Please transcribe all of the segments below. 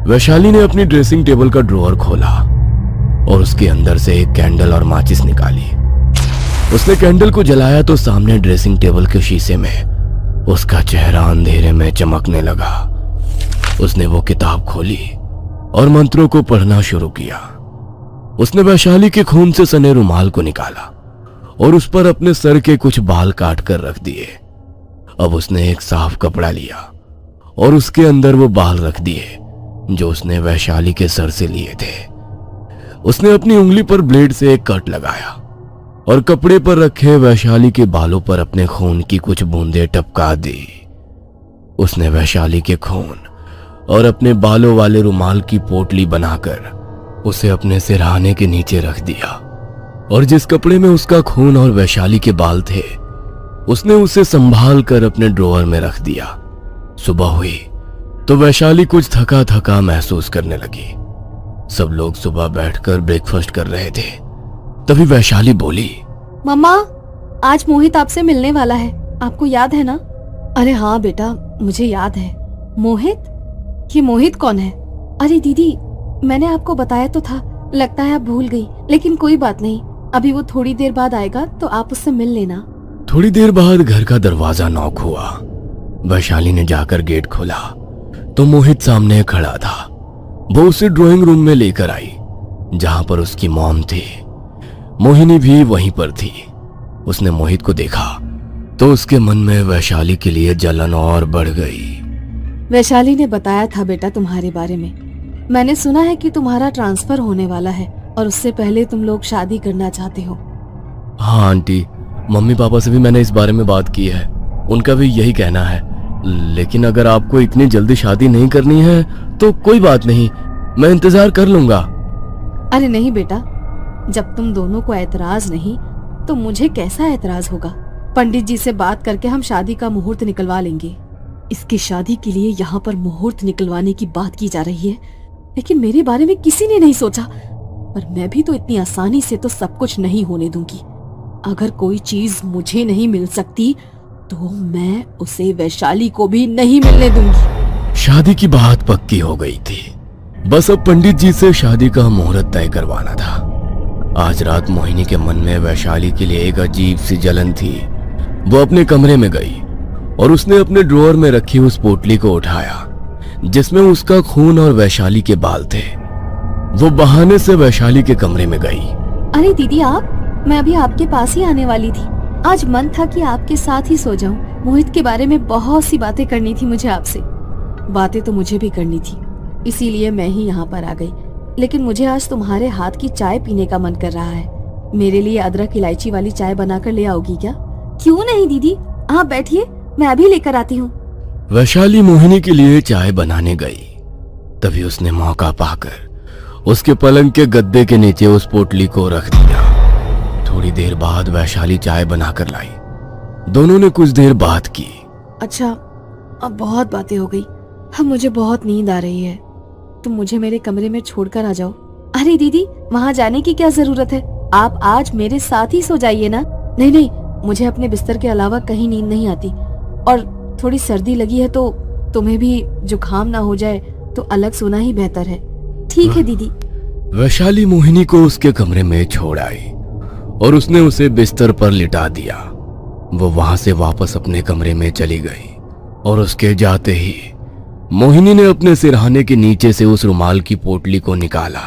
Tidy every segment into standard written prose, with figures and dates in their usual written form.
वैशाली ने अपनी dressing table का ड्रॉअर खोला और उसके अंदर से एक कैंडल और माचिस निकाली। उसने कैंडल को जलाया तो सामने ड्रेसिंग टेबल के शीशे में उसका चेहरा अंधेरे में चमकने लगा। उसने वो किताब खोली और मंत्रों को पढ़ना शुरू किया। उसने वैशाली के खून से सने रुमाल को निकाला और उस पर अपने सर के कुछ बाल काट कर रख दिए। अब उसने एक साफ कपड़ा लिया और उसके अंदर वो बाल रख दिए जो उसने वैशाली के सर से लिए थे। उसने अपनी उंगली पर ब्लेड से एक कट लगाया और कपड़े पर रखे वैशाली के बालों पर अपने खून की कुछ बूंदें टपका दी। उसने वैशाली के खून और अपने बालों वाले रुमाल की पोटली बनाकर उसे अपने सिरहाने के नीचे रख दिया और जिस कपड़े में उसका खून और वैशाली के बाल थे उसने उसे संभाल कर अपने ड्रॉअर में रख दिया। सुबह हुई तो वैशाली कुछ थका थका महसूस करने लगी। सब लोग सुबह बैठकर ब्रेकफास्ट कर रहे थे। तभी वैशाली बोली, मम्मा, आज मोहित आपसे मिलने वाला है, आपको याद है ना? अरे हाँ बेटा, मुझे याद है। मोहित? ये मोहित कौन है? अरे दीदी, मैंने आपको बताया तो था, लगता है आप भूल गई, लेकिन कोई बात नहीं, अभी वो थोड़ी देर बाद आएगा तो आप उससे मिल लेना। थोड़ी देर बाद घर का दरवाजा नॉक हुआ। वैशाली ने जाकर गेट खोला तो मोहित सामने खड़ा था। वो उसे ड्राइंग रूम में लेकर आई जहां पर उसकी मॉम थी। मोहिनी भी वहीं पर थी। उसने मोहित को देखा तो उसके मन में वैशाली के लिए जलन और बढ़ गई। वैशाली ने बताया था बेटा तुम्हारे बारे में। मैंने सुना है कि तुम्हारा ट्रांसफर होने वाला है और उससे पहले तुम लोग शादी करना चाहते हो। हाँ आंटी, मम्मी पापा से भी मैंने इस बारे में बात की है, उनका भी यही कहना है। लेकिन अगर आपको इतनी जल्दी शादी नहीं करनी है तो कोई बात नहीं, मैं इंतजार कर लूंगा। अरे नहीं बेटा, जब तुम दोनों को ऐतराज नहीं तो मुझे कैसा ऐतराज होगा। पंडित जी से बात करके हम शादी का मुहूर्त निकलवा लेंगे। इसकी शादी के लिए यहाँ पर मुहूर्त निकलवाने की बात की जा रही है, लेकिन मेरे बारे में किसी ने नहीं सोचा। पर मैं भी तो इतनी आसानी से तो सब कुछ नहीं होने दूंगी। अगर कोई चीज मुझे नहीं मिल सकती तो मैं उसे वैशाली को भी नहीं मिलने दूंगी। शादी की बात पक्की हो गई थी, बस अब पंडित जी से शादी का मुहूर्त तय करवाना था। आज रात मोहिनी के मन में वैशाली के लिए एक अजीब सी जलन थी। वो अपने कमरे में गई और उसने अपने ड्रॉअर में रखी उस पोटली को उठाया जिसमें उसका खून और वैशाली के बाल थे। वो बहाने से वैशाली के कमरे में गई। अरे दीदी आप, मैं अभी आपके पास ही आने वाली थी। आज मन था कि आपके साथ ही सो जाऊं। मोहित के बारे में बहुत सी बातें करनी थी मुझे आपसे। बातें तो मुझे भी करनी थी, इसीलिए मैं ही यहाँ पर आ गई। लेकिन मुझे आज तुम्हारे हाथ की चाय पीने का मन कर रहा है। मेरे लिए अदरक इलायची वाली चाय बनाकर ले आओगी क्या? क्यों नहीं दीदी, आप बैठिए, मैं अभी लेकर आती हूँ। वैशाली मोहिनी के लिए चाय बनाने गई। तभी उसने मौका पाकर उसके पलंग के गद्दे के नीचे उस पोटली को रख दिया। थोड़ी देर बाद वैशाली चाय बनाकर लाई। दोनों ने कुछ देर बात की। अच्छा, अब बहुत बातें हो गई, अब मुझे बहुत नींद आ रही है। तुम मुझे मेरे कमरे में छोड़कर आ जाओ। अरे दीदी, वहाँ जाने की क्या जरूरत है? आप आज मेरे साथ ही सो जाइए ना। नहीं नहीं, मुझे अपने बिस्तर के अलावा कहीं नींद नहीं आती। और थोड़ी सर्दी लगी है तो तुम्हें भी जुकाम ना हो जाए तो अलग सोना ही बेहतर है। ठीक है दीदी। वैशाली मोहिनी को उसके कमरे में छोड़ आई और उसने उसे बिस्तर पर लिटा दिया। वो वहां से वापस अपने कमरे में चली गई और उसके जाते ही मोहिनी ने अपने सिरहाने के नीचे से उस रुमाल की पोटली को निकाला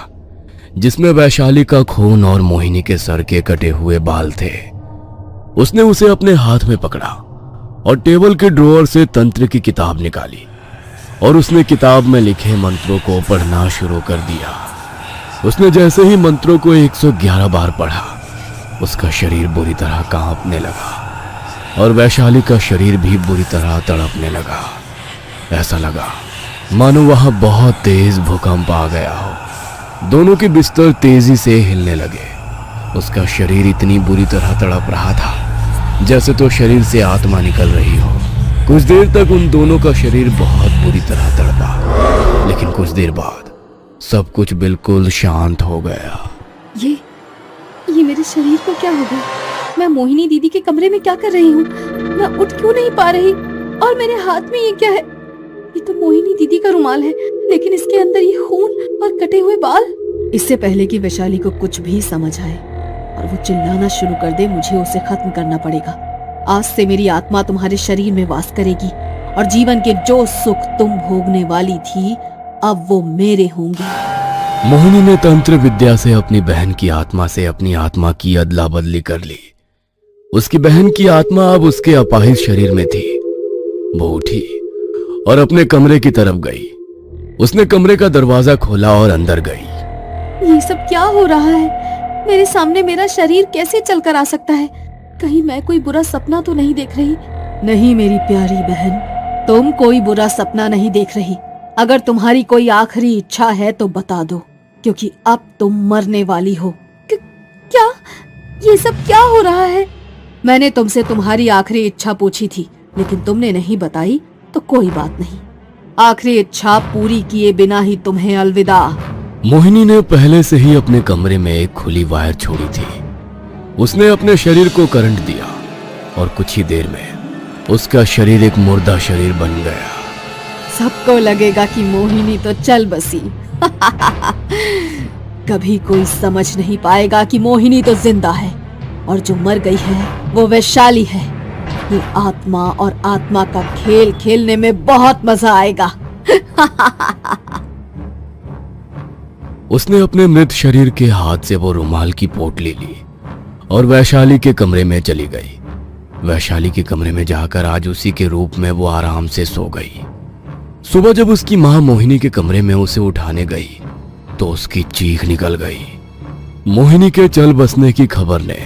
जिसमें वैशाली का खून और मोहिनी के सर के कटे हुए बाल थे। उसने उसे अपने हाथ में पकड़ा और टेबल के ड्रॉअर से तंत्र की किताब निकाली और उसने किताब में लिखे मंत्रों को पढ़ना शुरू कर दिया। उसने जैसे ही मंत्रों को 111 बार पढ़ा, उसका शरीर बुरी तरह कांपने लगा और वैशाली का शरीर भी बुरी तरह तड़पने लगा। ऐसा लगा मानो वहां बहुत तेज भूकंप आ गया हो। दोनों के बिस्तर तेजी से हिलने लगे। उसका शरीर इतनी बुरी तरह तड़प रहा था जैसे तो शरीर से आत्मा निकल रही हो। कुछ देर तक उन दोनों का शरीर बहुत बुरी तरह तड़पा, लेकिन कुछ देर बाद सब कुछ बिल्कुल शांत हो गया। ये मेरे शरीर को क्या हो गया? मैं मोहिनी दीदी के कमरे में क्या कर रही हूँ? मैं उठ क्यों नहीं पा रही? और मेरे हाथ में ये क्या है? ये तो मोहिनी दीदी का रुमाल है, लेकिन इसके अंदर ये खून और कटे हुए बाल। इससे पहले कि वैशाली को कुछ भी समझ आए और वो चिल्लाना शुरू कर दे, मुझे उसे खत्म करना पड़ेगा। आज से मेरी आत्मा तुम्हारे शरीर में वास करेगी और जीवन के जो सुख तुम भोगने वाली थी अब वो मेरे होंगे। मोहिनी ने तंत्र विद्या से अपनी बहन की आत्मा से अपनी आत्मा की अदला बदली कर ली। उसकी बहन की आत्मा अब उसके अपाहिज शरीर में थी। वो उठी और अपने कमरे की तरफ गई। उसने कमरे का दरवाजा खोला और अंदर गई। ये सब क्या हो रहा है? मेरे सामने मेरा शरीर कैसे चलकर आ सकता है? कहीं मैं कोई बुरा सपना तो नहीं देख रही? नहीं मेरी प्यारी बहन, तुम कोई बुरा सपना नहीं देख रही। अगर तुम्हारी कोई आखिरी इच्छा है तो बता दो, क्योंकि अब तुम मरने वाली हो। क्या? ये सब क्या हो रहा है? मैंने तुमसे तुम्हारी आखिरी इच्छा पूछी थी, लेकिन तुमने नहीं बताई, तो कोई बात नहीं। आखिरी इच्छा पूरी किए बिना ही तुम्हें अलविदा। मोहिनी ने पहले से ही अपने कमरे में एक खुली वायर छोड़ी थी। उसने अपने शरीर को करंट दिया और कुछ ही देर में उसका शरीर एक मुर्दा शरीर बन गया। सबको लगेगा कि मोहिनी तो चल बसी। कभी कोई समझ नहीं पाएगा कि मोहिनी तो जिंदा है और जो मर गई है वो वैशाली है। ये आत्मा और आत्मा का खेल खेलने में बहुत मजा आएगा। उसने अपने मृत शरीर के हाथ से वो रुमाल की पोटली ली और वैशाली के कमरे में चली गई। वैशाली के कमरे में जाकर आज उसी के रूप में वो आराम से सो गई। सुबह जब उसकी मां मोहिनी के कमरे में उसे उठाने गई तो उसकी चीख निकल गई। मोहिनी के चल बसने की खबर ने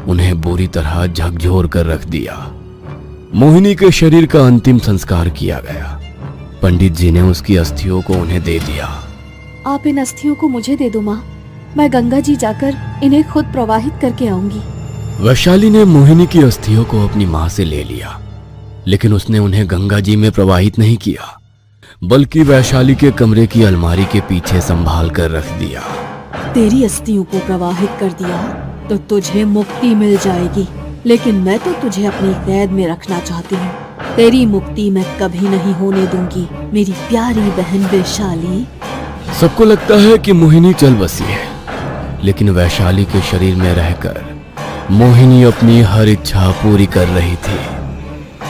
उन्हें बुरी तरह झकझोर कर रख दिया। मोहिनी के शरीर का अंतिम संस्कार किया गया। पंडित जी ने उसकी अस्थियों को उन्हें दे दिया। आप इन अस्थियों को मुझे दे दो माँ, मैं गंगा जी जाकर इन्हें खुद प्रवाहित करके आऊंगी। वैशाली ने मोहिनी की अस्थियों को अपनी मां से ले लिया, लेकिन उसने उन्हें गंगा जी में प्रवाहित नहीं किया, बल्कि वैशाली के कमरे की अलमारी के पीछे संभाल कर रख दिया। तेरी अस्थियों को प्रवाहित कर दिया तो तुझे मुक्ति मिल जाएगी, लेकिन मैं तो तुझे अपनी कैद में रखना चाहती हूँ। तेरी मुक्ति मैं कभी नहीं होने दूंगी मेरी प्यारी बहन वैशाली। सबको लगता है कि मोहिनी चल बसी है, लेकिन वैशाली के शरीर में रहकर मोहिनी अपनी हर इच्छा पूरी कर रही थी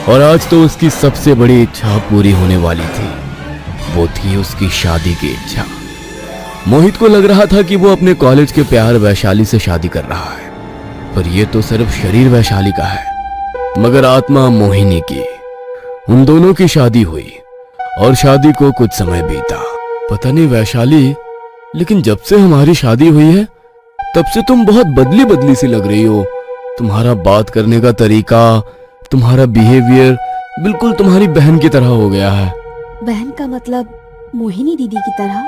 और आज तो उसकी सबसे बड़ी इच्छा पूरी होने वाली थी। वो थी उसकी शादी की इच्छा। मोहित को लग रहा था कि वो अपने कॉलेज के प्यार वैशाली से शादी कर रहा है, पर यह तो सिर्फ शरीर वैशाली का है, मगर आत्मा मोहिनी की। उन दोनों की शादी हुई और शादी को कुछ समय बीता। पता नहीं वैशाली, लेकिन जब से हमारी शादी हुई है तब से तुम बहुत बदली बदली सी लग रही हो। तुम्हारा बात करने का तरीका, तुम्हारा बिहेवियर बिल्कुल तुम्हारी बहन की तरह हो गया है। बहन का मतलब मोहिनी दीदी की तरह?